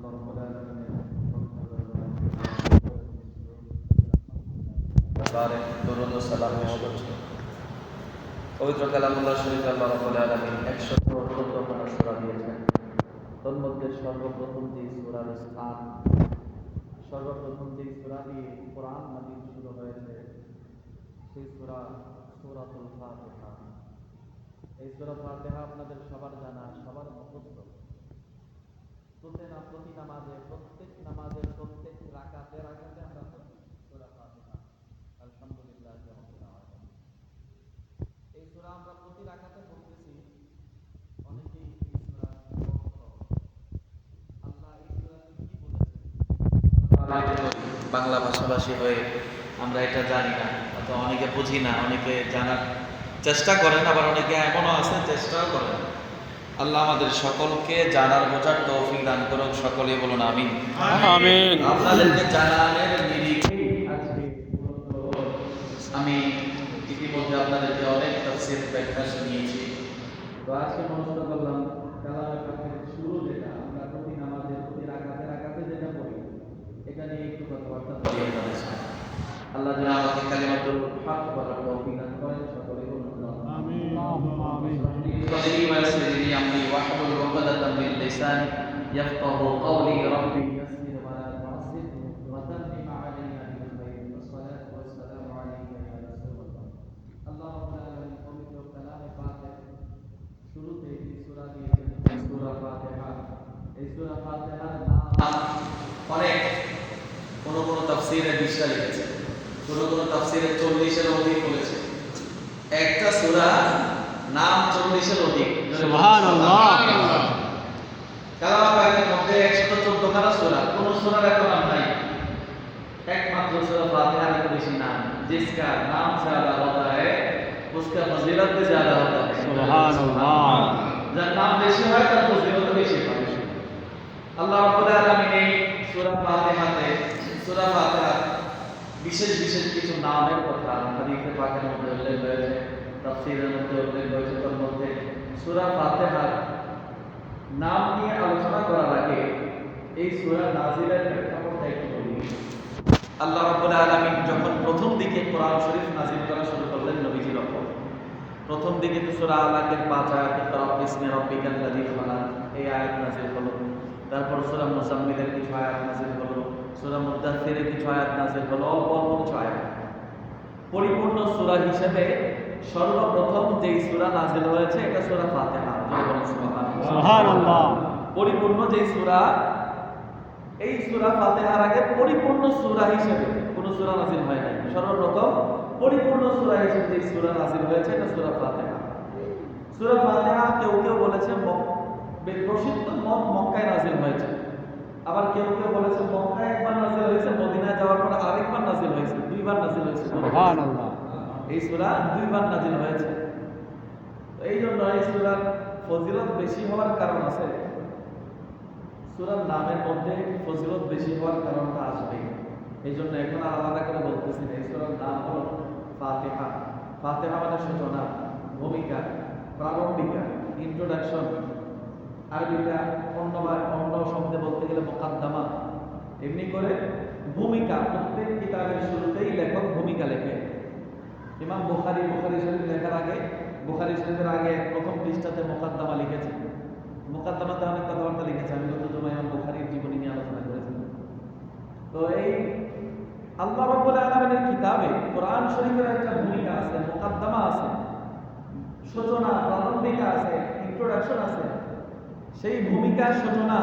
আল্লাহ রাব্বুল আলামিনের দরুদ ও সালাম পেশ করছি। পবিত্র কালামুল্লাহ শরীফ আল্লাহ রাব্বুল আলামিন 114 সূরা দিয়েছেন। তোর মধ্যে সর্বপ্রথম যে সূরার স্থান, সর্বপ্রথম যে সূরা দিয়ে কোরআন নাযিল শুরু হয়েছে সেই সূরাতুল ফাতিহা। এই সূরা ফাতিহা আপনাদের সবার জানা, সবার মুখস্থ। প্রতি নামাজে, প্রত্যেক নামাজের প্রত্যেক রাকাতে আমরা পড়ি সূরা ফাতিহা। আলহামদুলিল্লাহ রাব্বিল আলামিন। এই সূরা আমরা প্রতি রাকাতে পড়তেছি। অনেকেই এই সূরার অর্থ, আল্লাহ এই সূরাতে কি বলেছেন, বাংলা ভাষাভাষী হয়ে আমরা এটা জানি না, অথবা অনেকে বুঝি না, অনেকে জানার চেষ্টা করেন, আবার অনেকে এমনও আছে চেষ্টাও করেন। আল্লাহ আমাদের সকলকে জানার বোঝার তৌফিক দান করুন। সকলেই বলুন আমিন। আমিন। আপনাদেরকে জানানোর নিরিখে আজকে আমি ইতিমধ্যে আপনাদেরকে অনেক তাফসীর ব্যাখ্যা শুনিয়েছি। তো আজকে মনস্থ করলাম কালামে পাকের শুরু যেটা আমরা প্রতি নামাজে, প্রতি রাকাতে যেটা পড়ি, এটা নিয়ে একটু কথাবার্তা বলি আপনাদের সাথে। আল্লাহ যেন আমাকে কালিমাতুল হক বলার তৌফিক দান করেন। সকলেই বলুন আমিন। আমিন। صدري ويسر لي امري واحلل عقدة من لساني يفقهوا قولي ربي يسر ولا تعسر وتمم علينا بالخير والصلاة والسلام عليك يا رسول الله. আল্লাহ রাব্বুল আলামিন পবিত্র কালামে পাকের শুরুতে এই সূরা দিয়েছেন, সূরা ফাতিহা। এই সূরা ফাতিহার নাম অনেক, কোন তাফসীরে 20টা লিখেছে, কোন তাফসীরে 40-এর অধিক বলেছে। একটা সূরা নাম 40-এর অধিক। সুবহানাল্লাহ। কালামে পাকের মধ্যে 114 খানা সূরা, কোন সূরার এত নাম নাই। একমাত্র সূরা ফাতিহার এত বেশি নাম, जिसका नाम ज्यादा होता है उसका फजीलत भी ज्यादा होता है। সুবহানাল্লাহ। যার নাম বেশি হয় তার ফজিলত বেশি হয়। আল্লাহ রাব্বুল আলামিন এই সূরা ফাতিহাতে, সূরা ফাতিহার বিশেষ বিশেষ কিছু নামের কথা হাদিসে পাকের মধ্যে উল্লেখ হয়েছে, তাফসীরের মধ্যে উল্লেখ হয়েছে। তার মধ্যে সূরা ফাতিহার নাম নিয়ে আলোচনা করার আগে এই সূরা নাজিলের প্রেক্ষাপটটা একটু বলি। আল্লাহ রাব্বুল আলামিন যখন প্রথম দিকে কোরআন শরীফ নাজিল করা শুরু করলেন নবীজির উপর, প্রথম দিকে তো সূরা আলাকের 5 আয়াত, ইকরা বিসমি রাব্বিকাল লাযী খালাক, এই আয়াত নাজিল হলো। তারপর সূরা মুজাম্মিলের কিছু আয়াত নাজিল হলো, সূরা মুদ্দাসসিরের কিছু আয়াত নাজিল হলো, অল্প কিছু আয়াত। পরিপূর্ণ সূরা হিসেবে সর্বপ্রথম যেই সূরা নাজিল হয়েছে এটা সূরা ফাতিহা। সুবহানাল্লাহ। পরিপূর্ণ যেই সূরা, এই সূরা ফাতিহার আগে পরিপূর্ণ সূরা হিসেবে কোন সূরা নাজিল হয় নাই। সর্বপ্রথম পরিপূর্ণ সূরা হিসেবে যেই সূরা নাজিল হয়েছে এটা সূরা ফাতিহা। সূরা ফাতিহা কেউ কেউ বলেছে প্রসিদ্ধ মত মক্কায় নাজিল হয়েছে, আবার কেউ কেউ বলেছে মক্কায় একবার নাজিল হয়েছে, মদিনায় যাওয়ার পর আরেকবার নাজিল হয়েছে, দুইবার নাজিল হয়েছে। সুবহানাল্লাহ। এই সূরা দুইবার নাজিল হয়েছে। তো এই জন্য এই সূরার ফজিলত বেশি হওয়ার কারণ আছে। সূরার নামের মধ্যে ফজিলত বেশি হওয়ার কারণটা আসবে, এই জন্য এখন আলাদা করে বলতেছি না। এই সূরার নাম হলো ফাতিহা। ফাতিহা মানে সূচনা, ভূমিকা, প্রারম্ভিকা, ইন্ট্রোডাকশন। আরবিটা অন্য শব্দে বলতে গেলে মুকাদ্দামা। এমনি করে ভূমিকা, প্রত্যেক কিতাবের শুরুতেই লেখক ভূমিকা লেখে। ইমাম বুখারী শরীফ লেখার আগে, বুখারী শরীফের আগে প্রথম পৃষ্ঠাতে মুকাদ্দামা লিখেছে। মুকাদ্দামাতে অনেক কথাবার্তা লিখেছে। আমি গত জুমায় ইমাম বুখারীর জীবনী নিয়ে আলোচনা করেছিলাম। তো এই আল্লাহ রাব্বুল আলামিনের কিতাবে কোরআন শরীফের একটা ভূমিকা আছে, মুকাদ্দামা আছে, সূচনা, প্রারম্ভিকা আছে, ইন্ট্রোডাকশন আছে। সেই ভূমিকা, সূচনা,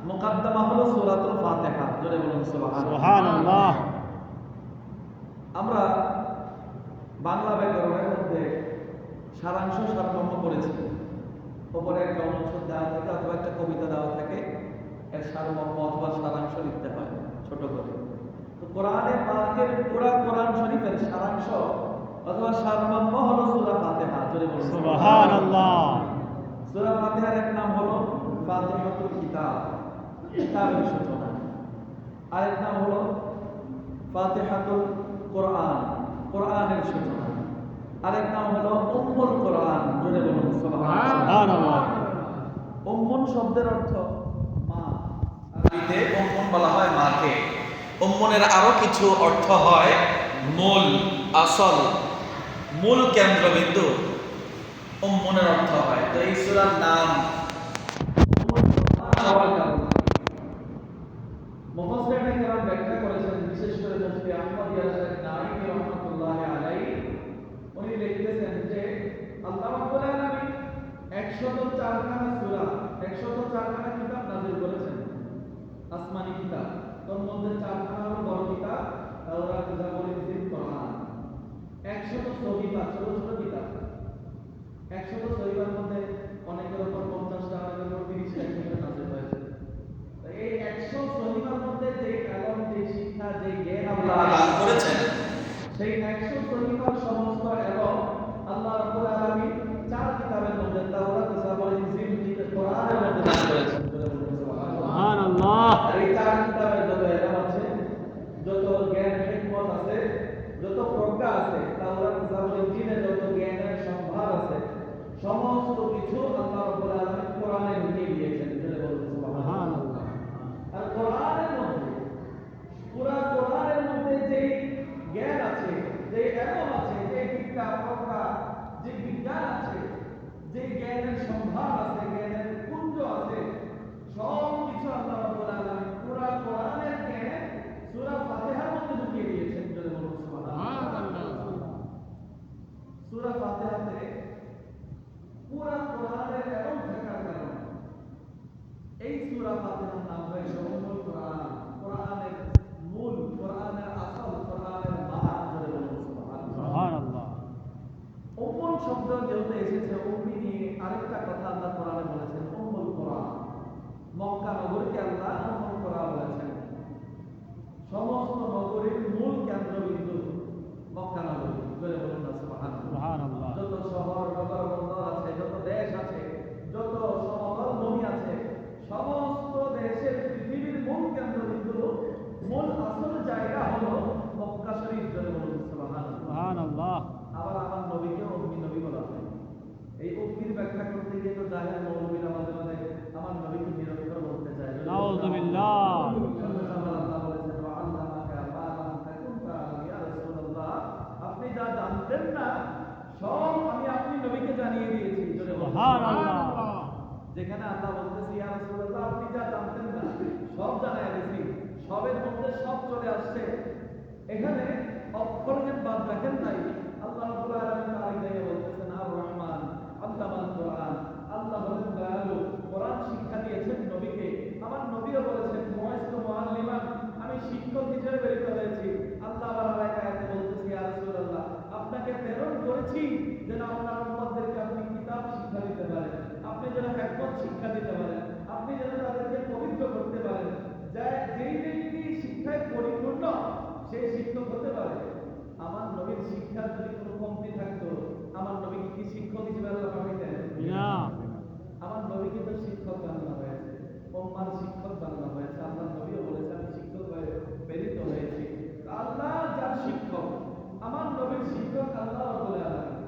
মুকাদ্দামা হলো সূরাতুল ফাতিহা। জোরে বলুন সুবহানাল্লাহ। আমরা বাংলা ব্যাকরণের মধ্যে সারাংশ সারমর্ম করেছি। উপরে একটা অনুচ্ছেদ দেওয়া থাকে অথবা একটা কবিতা দেওয়া থাকে, এর সারমর্ম অথবা সারাংশ লিখতে হয় ছোট করে। তো কোরআনে পাকের পুরো কোরআন শরীফের সারাংশ অথবা সারমর্ম হলো সূরা ফাতিহা। জোরে বলুন সুবহানাল্লাহ। সূরা ফাতিহার এক নাম হলো ফাতিহাতুল কিতাব, কিতাবের সূচনা। আরেক নাম হলো ফাতিহাতুল কোরআন, কোরআনের সূচনা। আরেক নাম হলো উম্মুল কোরআন। জোরে বলুন সুবহানাল্লাহ। উম্মুন শব্দের অর্থ মা, আর আরবিতে উম্মুন বলা হয় মাকে। উম্মুনের আরো কিছু অর্থ হয় মূল, আসল, মূল কেন্দ্রবিন্দু। উম্মুনের অর্থ হয়। তো এই সূরার নাম মুফাসসিরিনে কেরাম ব্যাখ্যা করেছেন, বিশেষ করে মুফতি আহমদ ইয়াসির নাঈমি রাহমাতুল্লাহি আলাইহি, উনি লিখতেছেন যে আল্লাহ রাব্বুল আলামিন 104 খানা সূরা, 104 খানা কিতাব নাযিল করেছেন, আসমানি কিতাব। তার মধ্যে 4 খানা হলো বড় কিতাব, তাওরাত, জাবুর, ইনজিল, কোরআন। 100 সহিফা, ছোট ছোট কিতাব। 100 সহিফার মধ্যে অনেকের উপর 50টা, অনেকের উপর 30টা কিতাব নাযিল হয়েছে। তো এই 100 সহিফার মধ্যে যে ইলম, যে শিক্ষা, যে জ্ঞান আল্লাহ দান করেছেন, সেই 100 সহিফার সমস্ত ইলম আল্লাহ রাব্বুল আলামিন 4 কিতাবের মধ্যে, তাওরাত, জাবুর, ইনজিল, কোরআনের মধ্যে দান করেছেন। সুবহানাল্লাহ। আর এই 4 কিতাবের যত ইলম আছে, যত জ্ঞান হিকমত আছে, যত প্রজ্ঞা আছে, তাওরাত, জাবুর, ইনজিলে যত জ্ঞানের সম্ভার আছে, সমস্ত কিছু আল্লাহ রাব্বুল আলামিন কোরআনে ঢুকিয়ে দিয়েছেন। সুবহানাল্লাহ। আর কোরআনের মধ্যে, পুরা কোরআনের মধ্যে যে জ্ঞান আছে, যে ইলম আছে, যে বিদ্যা, প্রজ্ঞা, যে বিজ্ঞান আছে, যে জ্ঞানের সম্ভার আছে, জ্ঞানের পুঞ্জ আছে, সব কিছু আল্লাহ রাব্বুল আলামিন পুরা কোরআনের জ্ঞান সূরা ফাতিহার মধ্যে ঢুকিয়ে দিয়েছেন। সুবহানাল্লাহ। সূরা ফাতিহাতে পুরা কোরআনের ইলম থাকার কারণে এই সূরা ফাতিহার নাম হয়েছে উম্মুল কোরআন। কোরআনের মূল, কোরআনের আসল, কোরআনের মা। সুবহানাল্লাহ। উম্মুল শব্দ যেহেতু এসেছে, উম্মি নিয়ে আরেকটা কথা আল্লাহ কোরআনে বলেছেন, উম্মুল কোরআন। মক্কা নগরীকে আল্লাহ উম্মুল কোরআন বলেছেন। সমস্ত নগরীর মূল কেন্দ্রবিন্দু মক্কা নগরী। বলে বলুন না সুবহানাল্লাহ। যত শহর, যত বন্দর আছে, যত দেশ আছে, যত সমতল ভূমি আছে, সমস্ত দেশের পৃথিবীর মূল কেন্দ্রবিন্দু, মূল আসল জায়গা হলো মক্কা শরীফ। বলে বলুন সুবহানাল্লাহ। আবার আমার নবীকে উম্মি নবী বলা হয়। এই উম্মির ব্যাখ্যা করতে গিয়ে তো জাহেল মৌলবীরা মাঝে মাঝে আমার নবীকে নিরক্ষর বলতে চায়। নাউযুবিল্লাহ। আপনি যা জানতেন না সব আমি আপনি নবীকে জানিয়ে দিয়েছি। সুবহানাল্লাহ। যেখানে আল্লাহ বলতেছি ইয়া রাসূলুল্লাহ আপনি যা জানতেন না সব জানাই দিয়েছি, সবের মধ্যে সব চলে আসছে। এখানে অক্ষরকে বাদ রাখেন নাই। আল্লাহ রাব্বুল আলামিন আয়াতে বলতেছেন আর রহমান আল্লামাল কোরআন। আল্লাহ হলেন দয়ালু, কোরআন শিক্ষা দিয়েছেন নবীকে। আমার নবীও বলেছেন মুয়াজ্জিজু মুআল্লিমান, আমি শিক্ষক হিসেবে প্রেরিত হয়েছি। আল্লাহ আবার আয়াতে বলতেছি ইয়া রাসূলুল্লাহ আপনাকে প্রেরণ করেছি যেন আপনার উম্মতদেরকে আপনি কিতাব শিক্ষা দিতে পারেন, আপনি যেন হিকমত শিক্ষা দিতে পারেন, আপনি যেন তাদেরকে পবিত্র করতে পারেন। যেই ব্যক্তি শিক্ষায় পরিপূর্ণ সেই শিক্ষক হতে পারে। আমার নবীর শিক্ষার যদি কোনো কমতি থাকতো, আমার নবীকে কি শিক্ষক হিসেবে আল্লাহ পাঠাইতেন? না। আমার নবীকে তো শিক্ষক বানানো হয়েছে, উম্মার শিক্ষক বানানো হয়েছে। আল্লাহ নবীও বলেছে আমি শিক্ষক হয়ে প্রেরিত হয়েছি। আল্লাহ যার শিক্ষক, আমার নবীর শিক্ষক আল্লাহ রাব্বুল আলামিন।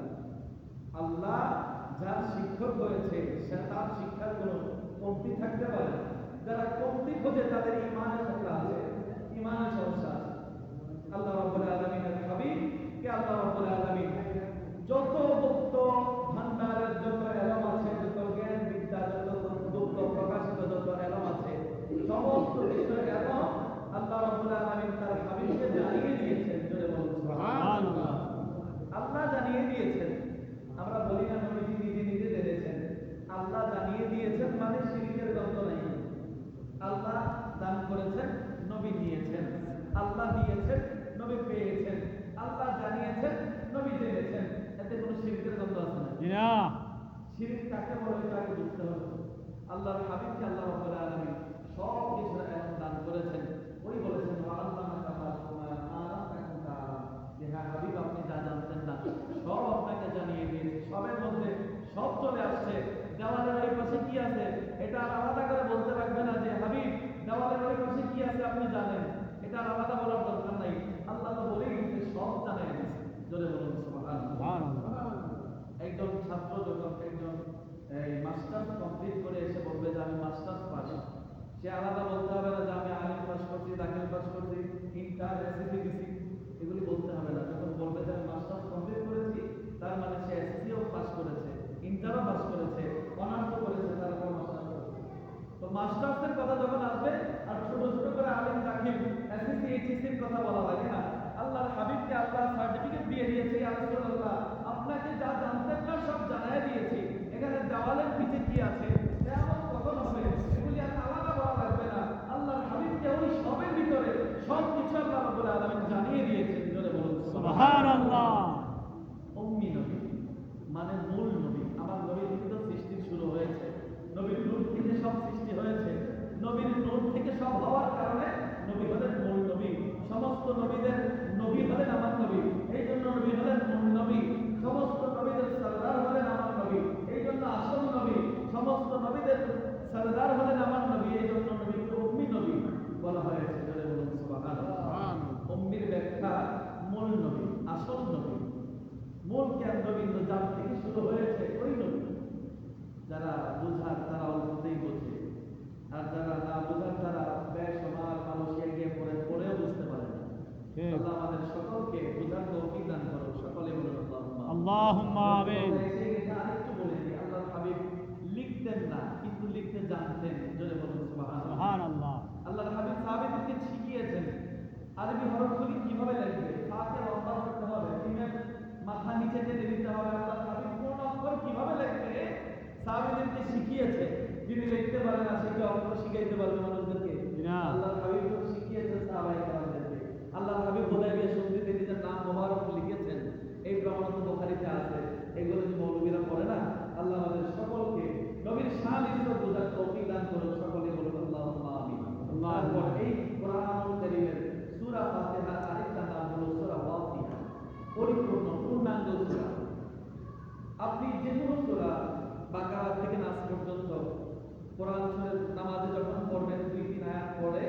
আল্লাহ যার শিক্ষক হয়েছে সে তার শিক্ষার কোনো কমতি থাকতে পারে না। যারা কমতি খোঁজে তাদের ঈমানের সমস্যা আছে, ঈমানের সমস্যা আছে। আল্লাহ রাব্বুল আলামিনের হাবিব কে আল্লাহ রাব্বুল আলামিন যত গুপ্ত ভান্ডারের যত ইলম আছে, যত জ্ঞান বিদ্যা, যত গুপ্ত প্রকাশিত যত ইলম আছে, সমস্ত কিছুর ইলম আল্লাহ রাব্বুল আলামিন তার হাবিবকে জানিয়ে দিয়েছেন। জোরে বলুন সুবহানাল্লাহ। আল্লাহ জানিয়ে দিয়েছেন। আমরা বলি না নবীজি নিজে নিজে জেনেছেন। আল্লাহ জানিয়ে দিয়েছেন মানে শিরকের গন্ধ নাই। আল্লাহ দান করেছেন, নবী নিয়েছেন। আল্লাহ দিয়েছেন, নবী পেয়েছেন। আল্লাহ জানিয়েছেন, নবী জেনেছেন। এতে কোনো শিরকের গন্ধ আছে না? না। শিরক কাকে বলে এটা আগে বুঝতে হবে। আল্লাহর হাবিবকে আল্লাহ রাব্বুল আলামিন সব কিছুর ইলম দান করেছেন। উনি বলেছেন ওয়া আল্লামাকা মা লাম তাকুন তাআলাম, যে হ্যাঁ হাবিব আপনি যা জানতেন না সব আপনাকে জানিয়ে দিয়েছি। সবের মধ্যে সব চলে আসছে। দেওয়ালের ওই পাশে কি আছে এটা আর আলাদা করে বলতে লাগবে না যে হাবিব দেওয়ালের ওই পাশে কি আছে আপনি জানেন, এটা আর আলাদা বলার দরকার নাই। আল্লাহ তো বলেই দিয়েছে, সব জানিয়ে দিয়েছে। জোরে বলুন সুবহানাল্লাহ। একজন ছাত্র যখন একজন মাস্টার্স কমপ্লিট করে এসে বলবে যে আমি মাস্টার্স পাস, সে আলাদা বলতে হবে না আপনার সার্টিফিকেট দিয়ে দিয়েছি ইয়া রাসূলুল্লাহ, আপনাকে যা জানতেন না সব জানাই দিয়েছি। এখানে দেওয়ালের নিচে কি আছে, কিয়ামত কখন হবে, এগুলি আর আলাদা বলা লাগবে না। আল্লাহর হাবিবকে ওই সবের ভিতরে সব কিছু আল্লাহ রাব্বুল আলামিন জানিয়ে দিয়েছেন। জোরে বলুন সুবহানাল্লাহ। উম্মি নবী মানে মূল নবী। আমার নবীর থেকে তো সৃষ্টির শুরু হয়েছে, নবীর নূর থেকে সব সৃষ্টি হয়েছে। নবীর নূর থেকে সব হওয়ার কারণে নবী হলেন মূল নবী। সমস্ত নবীদের নবী হলেন আমার নবী, এই জন্য নবী হলেন মূল নবী। সমস্ত নবীদের সরদার হলেন আমার নবী, এই জন্য আসল নবী। সমস্ত নবীদের সরদার হলেন আমার নবী, এই জন্য নবীকে উম্মি নবী বলা হয়েছে। জোরে বলুন সুবহানাল্লাহ। উম্মির ব্যাখ্যা মূল নবী, আসল নবী। মূল কেন্দ্রবিন্দু যার থেকে শুরু হয়েছে ওই নবী। যারা বুঝার তারা অল্পতেই বোঝে, আর যারা না বোঝার তারা বেসমার মানুষ এগিয়ে পড়েও বুঝতে পারে না। আল্লাহ আমাদের সকলকে বোঝার তৌফিক দান করুন। সকলে বলুন আল্লাহুম্মা আমিন। আরেকটু বলে দিই, আল্লাহর হাবিব লিখতেন না কিন্তু লিখতে জানতেন। জোরে বলুন সুবহানাল্লাহ। আল্লাহর হাবিব সাহাবীদেরকে শিখিয়েছেন আরবি হরফগুলি কিভাবে লিখবে। ফাকে লম্বা করতে হবে, মিমের মাথা নিচে টেনে দিতে হবে। আল্লাহর হাবিব কোন অক্ষর কিভাবে লিখবে সাহাবীদেরকে শিখিয়েছে। যিনি লিখতে পারে না সে কি অক্ষর শিখাইতে পারবে মানুষদেরকে? আল্লাহর হাবিব শিখিয়েছেন সাহাবায়ে কেরামদেরকে। আল্লাহর হাবিব হুদায়বিয়া সন্ধিতে নিজের নাম মোবারক লিখেছেন, এই প্রমাণ তো বুখারীতে আছে। এগুলো যে মৌলবীরা পড়ে না। আল্লাহ আমাদের সকলকে নবীর শান ইজ্জত বোঝার তৌফিক দান করুন। সকলে বলুন আল্লাহুম্মা আমিন। তারপর এই কোরআনুল কারীমের সূরা ফাতিহার আরেকটা নাম হলো সূরা ওয়াসিয়া, পরিপূর্ণ পূর্ণাঙ্গ সূরা। আপনি যে কোনো সূরা বাকারা থেকে নাস পর্যন্ত কোরআন শরীফ নামাজে যখন পড়বেন 2-3 আয়াত পড়ে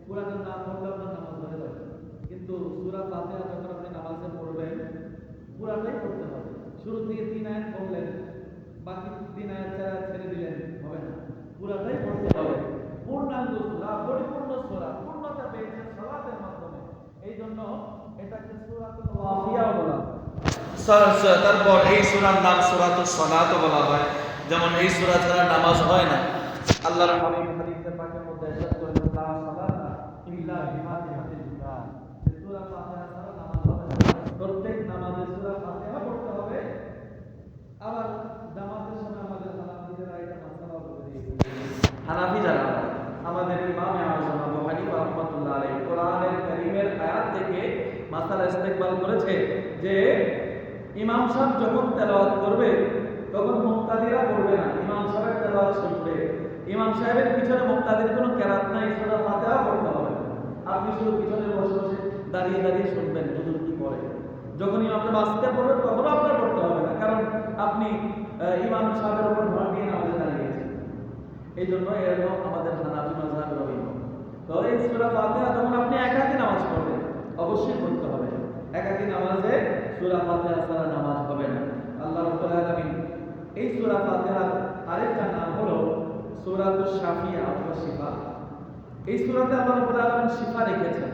কোরআনের নাম পড়লে আপনার নামাজ হয়ে যাবে। কিন্তু সূরা ফাতিহা যখন আপনি নামাজে পড়বেন পুরাটাই পড়তে হবে। শুরু থেকে 3 আয়াত পড়লেন, বাকি 3 আয়াত ছেড়ে দিলেন, হবে না। পুরাটাই পড়তে হবে। পূর্ণাঙ্গ সূরা, পরিপূর্ণ সূরা, পূর্ণতা পেয়েছেন সালাতের মাধ্যমে। এই জন্য এটাকে সূরাতুল ওয়াসিয়া বলা। তারপর এই সূরার নাম সূরাতুস সালাত বলা হয়। যেমন এই সূরা ছাড়া নামাজ হয় না। আল্লাহর হাবিব হাদিসে পাকের মধ্যে ইরশাদ করেছেন লা সালাতা ইল্লা বিফাতিহাতিল কিতাব। সূরা ফাতিহা ছাড়া নামাজ হবে না। প্রত্যেক নামাজে সূরা ফাতিহা পড়তে হবে। আবার জামাতের সময় আমাদের হানাফিরা এটা মাসালা বলে দিয়েছেন। হানাফি যারা আমাদের ইমাম আযম আবু হানিফা রাহমাতুল্লাহ আলাইহি কোরআনের কারীমের আয়াত থেকে মাসালা ইস্তেকবাল করেছে যে ইমাম সাহেব যখন তেলাওয়াত করবে তখন মুক্তাদিরা পড়বে না, ইমাম সাহেবের তেলাওয়াত শুনবে। ইমাম সাহেবের পিছনে মুক্তাদির কোনো কেরাত নাই, সূরা ফাতিহা পড়তে হবে। আপনি শুধু পিছনে বসে বসে দাঁড়িয়ে দাঁড়িয়ে শুনবেন হুজুর কি পড়ে। যখন ইমাম সাহেব আস্তে পড়বে তখন আপনার পড়তে হবে না, কারণ আপনি ইমাম সাহেবের উপর ভর দিয়ে নামাজে দাঁড়িয়েছেন। এই জন্য এর নাম আমাদের হানাফি মাযহাবের অভিমত। তো এই সূরা ফাতিহা যখন আপনি একাকী নামাজ পড়বেন অবশ্যই পড়তে হবে। একাকী নামাজে সূরা ফাতিহা ছাড়া নামাজ হবে না। আল্লাহ রাব্বুল আলামিন এই সূরা ফাতিহার আরেকটা নাম হলো সূরাতুশ শাফিয়া অথবা শিফা। এই সূরাতে আল্লাহ রাব্বুল আলামিন শিফা রেখেছেন,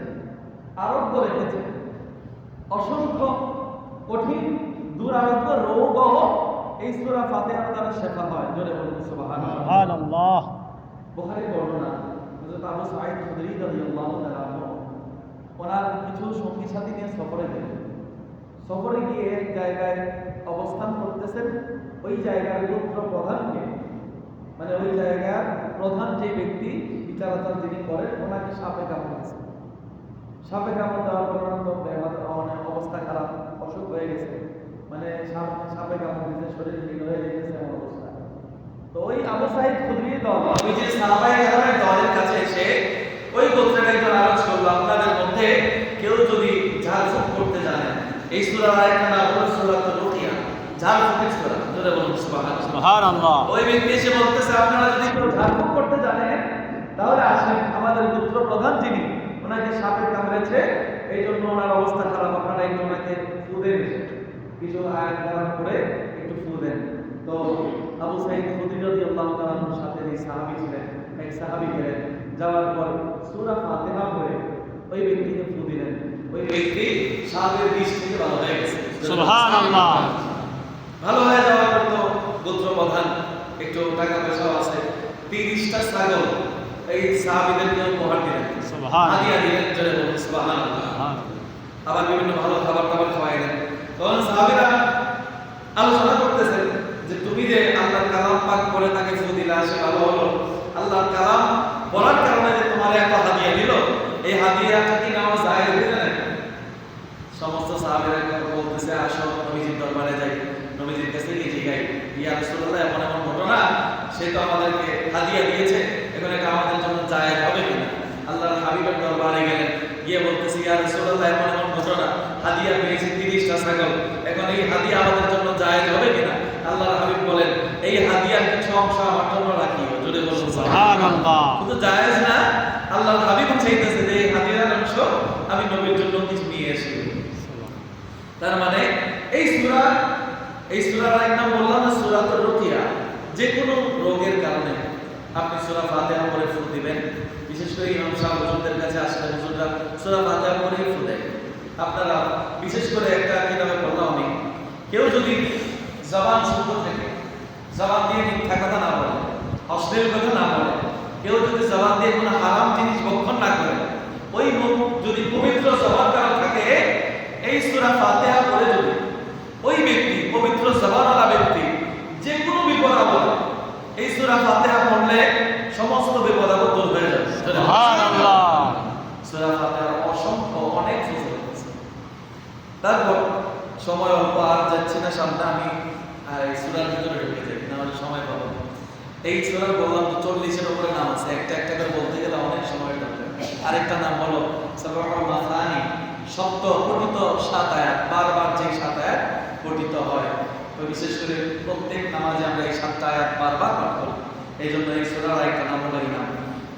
আরোগ্য রেখেছেন। অসংখ্য কঠিন দুরারোগ্য রোগও এই সূরা ফাতিহার দ্বারা শিফা হয়। জোরে বলুন সুবহানাল্লাহ। বুখারী বর্ণনা হযরত আবু সাঈদ খুদরী রাদিয়াল্লাহু তাআলা ওনার কিছু সঙ্গী সাথী নিয়ে সফরে গেলেন। সফরে গিয়ে এক জায়গায় অবস্থান করতেছেন। ওই জায়গার গোত্র প্রধানকে, মানে ওই জায়গার প্রধান যে ব্যক্তি বিচার আচার যিনি করেন ওনাকে সাপে কামড়েছে। সাপে কামড় দেওয়ার পর অনেক অবস্থা খারাপ, অসুখ হয়ে গেছে, মানে সাপে কামড় দিয়েছে, শরীর নীল হয়ে গেছে এমন অবস্থা। তো ওই আবু সাঈদ খুদরী দল ওই যে সাহাবায়ে কেরামের দলের কাছে এসে ওই গোত্রের একজন আলোচ করলো, আপনাদের মধ্যে কেউ যদি ঝাড়ফুঁক করতে জানে, এই সূরার আরেকটা নাম হলো সূরাতুর রুকিয়া, ঝাড়ফুঁকের সূরা। জোরে বলুন সুবহানাল্লাহ। ওই ব্যক্তি এসে বলতেছে আপনারা যদি কেউ ঝাড়ফুঁক করতে জানেন তাহলে আসেন, আমাদের গোত্র প্রধান যিনি ওনাকে সাপে কামড়েছে, এই জন্য ওনার অবস্থা খারাপ, আপনারা একটু ওনাকে ফু দেন, কিছু আয়াত কালাম করে একটু ফু দেন। তো আবু সাঈদ খুদরী রাদিয়াল্লাহু তাআলার সাথে এই সাহাবী ছিলেন, এক সাহাবী গেলেন, যাওয়ার পর সূরা ফাতিহা পড়ে ওই ব্যক্তিকে ফু দিলেন। ওই ব্যক্তি সাপের বিষ থেকে ভালো হয়ে গেছে। সুবহানাল্লাহ। ভালো হয়ে যাওয়ার পর তো গোত্র প্রধান একটু টাকা পয়সাও আছে, 30টা ছাগল এই সাহাবীদেরকে উপহার দিলেন, হাদিয়া দিলেন। জোরে বলুন সুবহানাল্লাহ। আবার বিভিন্ন ভালো খাবার দাবার খাওয়াইলেন। তখন সাহাবীরা আলোচনা করতেছেন যে তুমি যে আল্লাহর কালাম পাক করে তাকে ফু দিলা, সে ভালো হলো, আল্লাহর কালাম বলার কারণে যে তোমার এত হাদিয়া দিল, এই হাদিয়াটা কি নাও জায়েজ হইছে না? সমস্ত সাহাবীরা বলতেছে আসো নবীজির দরবারে যাই, নবীজির কাছে গিয়ে জিগাই, ইয়া রাসূলুল্লাহ এমন এমন ঘটনা, সে তো আমাদেরকে হাদিয়া দিয়েছে, এখন এটা আমাদের জন্য জায়েজ হবে কিনা? আল্লাহর হাবিবের দরবারে গেলেন, গিয়ে বলতেছে ইয়া রাসূলুল্লাহ এমন এমন ঘটনা, হাদিয়া পেয়েছি 30টা ছাগল, এখন এই হাদিয়া আমাদের জন্য জায়েজ হবে কিনা? আল্লাহর হাবিব বলেন এই হাদিয়ার কিছু অংশ আমার জন্য রাখিও। জোরে বলুন সুবহানাল্লাহ। শুধু জায়েজ না, আল্লাহর হাবিব চাইতেছে যে এই হাদিয়ার অংশ আমি নবীর জন্য কিছু নিয়ে আসি। তার মানে এই সূরার এক নাম বললাম না সূরাতুর রুকিয়া। যে কোনো রোগের কারণে আপনি সূরা ফাতিহা পড়ে ফু দিবেন। বিশেষ করে ইমাম সাহেব হুজুরদের কাছে আসলে হুজুররা সূরা ফাতিহা পড়ে ফু দেয়। আপনারা বিশেষ করে একটা কিতাবে পড়লাম আমি, কেউ যদি জবান শুদ্ধ থাকে, জবান দিয়ে মিথ্যা কথা না বলে, অশ্লীল কথা না বলে, কেউ যদি জবান দিয়ে কোনো হারাম জিনিস ভক্ষণ না করে, ওই মুখ যদি পবিত্র জবান কারো থাকে, এই সূরা ফাতিহা পড়ে যদি ওই ব্যক্তি পবিত্র জবানওয়ালা ব্যক্তি যে কোনো বিপদ আপদ এই সূরা ফাতিহা পড়লে সমস্ত বিপদ আপদ দূর হয়ে যাবে। সুবহানাল্লাহ। সূরা ফাতিহার অসংখ্য অনেক ফজিলত আছে। তারপর সময় অল্প, আর যাচ্ছে না সামনে, আমি এই সূরার ভিতরে ঢুকে যাই, না হলে সময় পাবো না। এই সূরা বললাম তো 40-এর উপরে নাম আছে, একটা একটা করে বলতে গেলে অনেক সময় দরকার। আরেকটা নাম হলো সাবহুল মাসানি, শব্দ পঠিত 7 আয়াত, বারবার যে 7 আয়াত পঠিত হয়, তো বিশেষ করে প্রত্যেক নামাজে আমরা এই 7টা আয়াত বারবার পাঠ করি, এই জন্য এই সূরার আরেকটা নাম হলো এই নাম।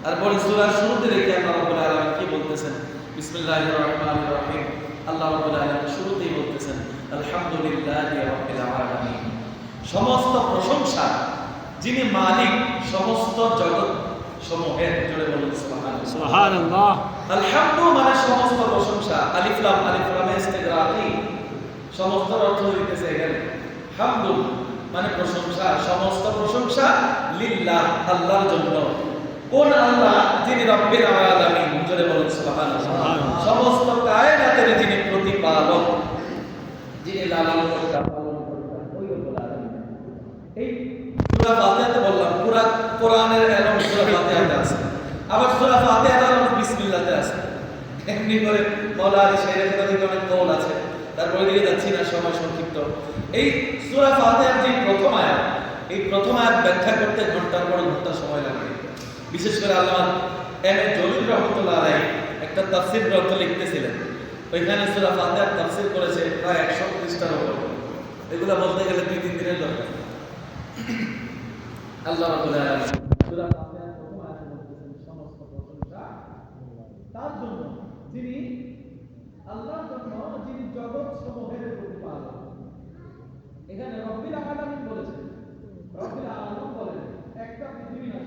তারপরে সূরার শুরুতে রেখে আল্লাহ রাব্বুল আলামিন কি বলতেছেন? বিসমিল্লাহির রহমানির রহিম। আল্লাহ রাব্বুল আলামিন শুরুতেই বলতেছেন আলহামদুলিল্লাহি রাব্বিল আলামিন। সমস্ত প্রশংসা যিনি মালিক সমস্ত জগৎ সমূহের। জোরে বলুন সুবহানাল্লাহ। সুবহানাল্লাহ। আলহামদু মানে সমস্ত প্রশংসা, আলিফ লাম ইস্তিগরাকি, সমস্ত অর্থ হইতেছে এখানে হামদু মানে প্রশংসা, সমস্ত প্রশংসা লিল্লাহ আল্লাহর জন্য। কোন আল্লাহ? যিনি রব্বিল আলামিন। জোরে বলুন সুবহানাল্লাহ। সমস্ত কায়নাতের যিনি প্রতিপালক, যিনি লালন কর্তা পালন কর্তা, ওই রব্বুল আলামিন। এই সূরা ফাতিহাতে বললাম পুরা কোরআনের এলম সূরা ফাতিহাতে আছে, আবার সূরা ফাতিহাতে এলম বিসমিল্লাহতে আছে। এমনি করে মাওলা আলী শাইরের কথা অনেক কৌল আছে, তারপরে দিকে যাচ্ছি না, সময় সংক্ষিপ্ত। এই সূরা ফাতিহার যে প্রথম আয়াত, এই প্রথম আয়াত ব্যাখ্যা করতে ঘন্টার পর ঘন্টা সময় লাগে। বিশেষ করে আল্লামা এম.এ. জলিল রহমাতুল্লাহ আলাইহি একটা তাফসীর গ্রন্থ লিখতেছিলেন, ওইখানে সূরা ফাতিহার তাফসীর করেছে প্রায় 100 পৃষ্ঠার উপর। এগুলা বলতে গেলে 2-3 দিনের দরকার। আল্লাহ রাব্বুল আলামিন সূরা ফাতিহার প্রথম আয়াতে বলতেছেন সমস্ত প্রশংসা তার জন্য, যিনি আল্লাহর জন্য, যিনি জগৎ সমূহের প্রতিপালক। এখানে রব্বিল আলামিন বলেছেন, রব্বিল আলামিন বলেন একটা পৃথিবী না,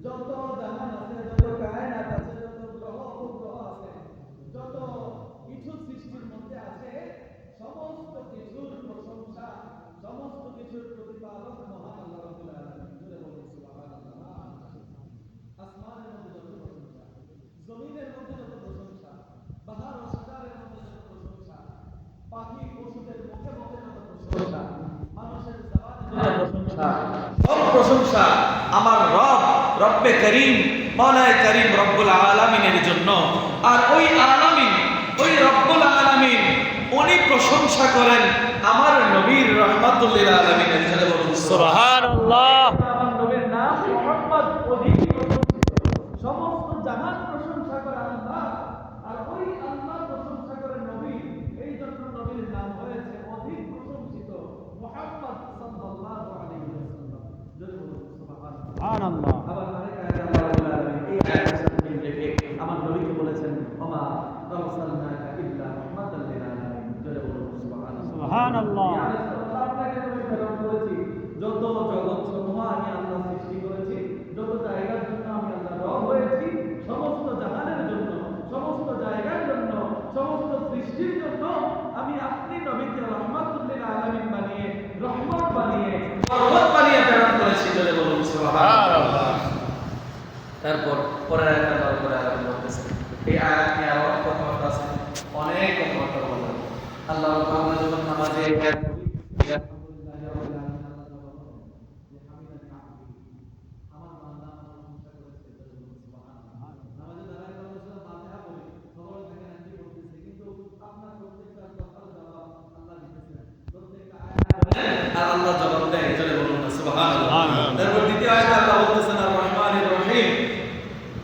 যত জাহান আছে, যত কায়নাত আছে, যত গ্রহ উপগ্রহ আছে, যত কিছু সৃষ্টির মধ্যে আছে, সমস্ত কিছুর প্রশংসা, সমস্ত কিছুর প্রতিপালক মহান আল্লাহ রাব্বুল আলামিন। জোরে বলুন সুবহানাল্লাহ। আসমানের মধ্যে যত প্রশংসা, জমিনের মধ্যে যত প্রশংসা, বাহার ও সাগরের মধ্যে যত প্রশংসা, পাখি পশুদের মুখে মুখে যত প্রশংসা, মানুষের জবানে যত প্রশংসা, সব প্রশংসা আমার রব, রব্বে করিম, মাওলায়ে করিম রব্বুল আলামিনের জন্য। আর ওই আলামিন, ওই রব্বুল আলামিন, উনি প্রশংসা করেন আমার নবীর রহমাতুল লিল আলামিনের। জোরে বলুন সুবহানাল্লাহ। আমার নবীর নাম মুহাম্মদ, অধিক প্রশংসিত। সমস্ত জাহান প্রশংসা করে আল্লাহ, আর ওই আল্লাহ প্রশংসা করে নবী, এই জন্য নবীর নাম হয়েছে অধিক প্রশংসিত মুহাম্মদ সাল্লাল্লাহু আলাইহি ওয়াসাল্লাম। জোরে বলুন সুবহানাল্লাহ। সুবহানাল্লাহ। আবার আরেকটা আয়াতে আল্লাহ রাব্বুল আলামিন এই আয়াতের সাথে মিল রেখে আমার নবীকে বলেছেন ওমা আরসালনাকা ইল্লা রাহমাতাল লিল আলামিন। জোরে বলুন সুবহানাল্লাহ। সুবহানাল্লাহ। ইয়া রাসূলুল্লাহ, আপনাকে আমি প্রেরণ করেছি, যত জগৎ সমূহ আমি আল্লাহ সৃষ্টি করেছি, যত জায়গার জন্য আমি আল্লাহ রব হয়েছি, সমস্ত জাহানের জন্য, সমস্ত জায়গার জন্য, সমস্ত সৃষ্টির জন্য আমি আপনি নবীকে রাহমাতুল লিল আলামিন বানিয়ে, রহমত বানিয়ে, বরকত বানিয়ে প্রেরণ করেছি। জোরে বলুন সুবহানাল্লাহ। তারপর পরের আয়াতে আল্লাহ রাব্বুল আলামিন বলতেছেন, এই আয়াত নিয়ে আরো কথাবার্তা আছে, অনেক নামাজে আর আল্লাহ জবাব দেয়, চলে বলুন না সুবহানাল্লাহ। সুবহানাল্লাহ। তারপর দ্বিতীয় আয়াতে আল্লাহ বলতেছেন আর রহমানির রহিম,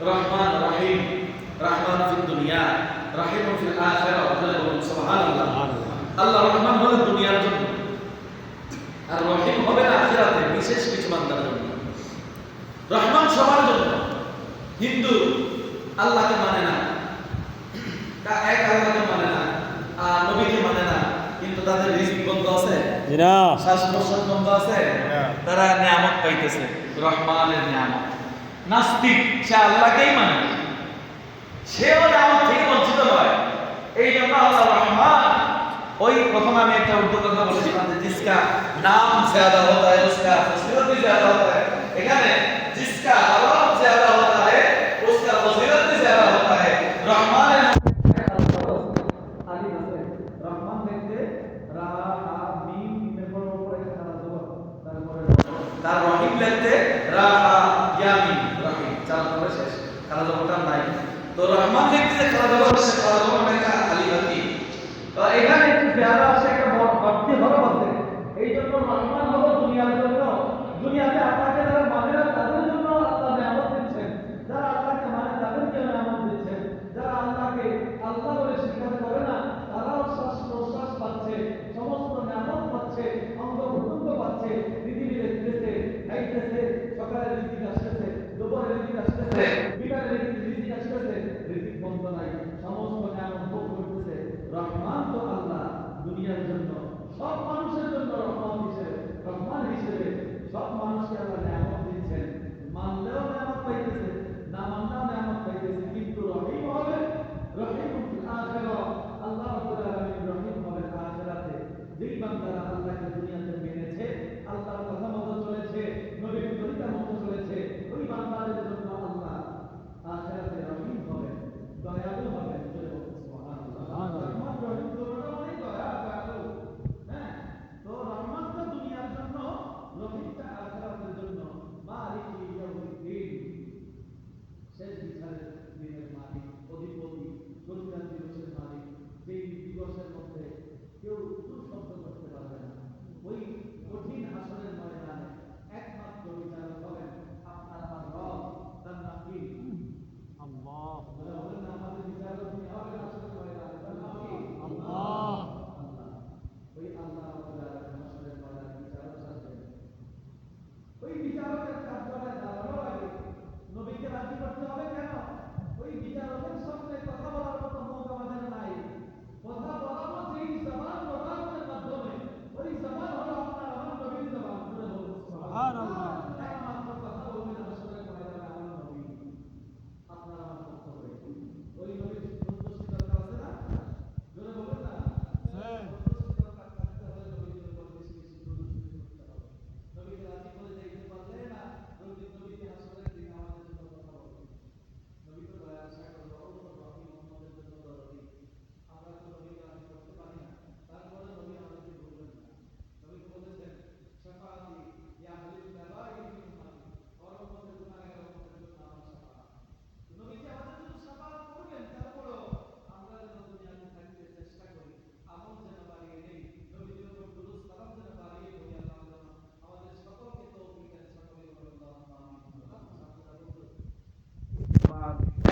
রহমান রহিম, রহমান ফিদ দুনিয়া রহিম ফিল আখিরাহ, চলে বলুন সুবহানাল্লাহ। আল্লাহ রহমান হলেন দুনিয়ার জন্য আর রহিম হবে আখিরাতে বিশেষ কিছু বান্দার জন্য। রহমান সবার জন্য। হিন্দু আল্লাহকে মানে না, এক আল্লাহকে মানে না, আর নবীকে মানে না, কিন্তু তাদের রিজিক বন্ধ আছে, জি না। শ্বাস প্রশ্বাস বন্ধ আছে, তারা নিয়ামত পাইতেছে, রহমানের নিয়ামত। নাস্তিক সে আল্লাহকেই মানে, সেও নিয়ামত থেকে বঞ্চিত নয়। এই জন্য আল্লাহ রহমান, ওই প্রথম আমি একটা উর্দু কথা বলেছিলাম যে জিসকা নাম ज़्यादा होता है उसका फजीलत भी ज़्यादा होता है। এখানে जिसका नाम ज़्यादा होता है उसका फजीलत भी ज़्यादा होता है। রহমানের আলী আছে, রহমান দেখতে রা হা মিম মিমের উপরে খাড়া জবর, তারপরে তার রহিম লিখতে রা হা ইয়া মিম রহিম, চার করে শেষ, খাড়া জবরটা নাই। তো রহমান দেখতে খাড়া জবর শেষ, খাড়া জবর লেখা আলী হাতি। তো এখানে একটু ज़्यादा আছে, একটা বাড়তি হরফ আছে। এই জন্য রহমান হলো দুনিয়ার জন্য, দুনিয়াতে আপনার